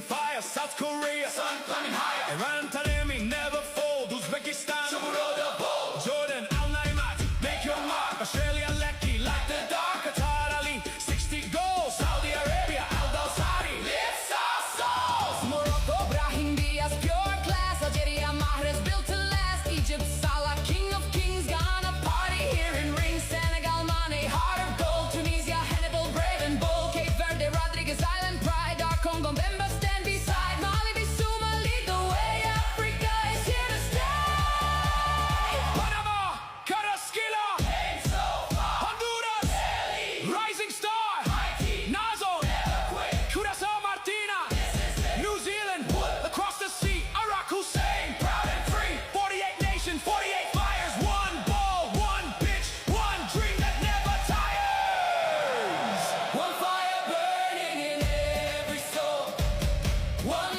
fire, South Korea, sun climbing higher. Iran, Taremi, never fold, Uzbekistan, Tomorrow the bold. Jordan, Al Naimat, make your mark, Australia, Lecky, light the dark, Qatar, Ali, 60 goals, Saudi Arabia, Al Dawsari, Lifts our souls. Morocco, Brahim Diaz, pure class. Algeria, Mahrez, built to last. Egypt, Salah, king of kings, gonna party here in rings. Senegal, Mane, heart of gold. Tunisia, Hannibal, brave and bold. Cape Verde, Rodriguez, Island pride. Our Congo, Mbemba, stand beside. Mali, Bissouma, lead the way. Africa is here to stay. Panama, Karaskila, Came so far. Honduras, Ellie, Rising Star, mighty, Nazo, never quit. Curaçao, Martina, This is it. New Zealand, across the sea, Iraq, Hussein, Proud and free. 48 nations, 48 fires, one ball, one pitch, one dream that never tires. One fire burning in every soul. One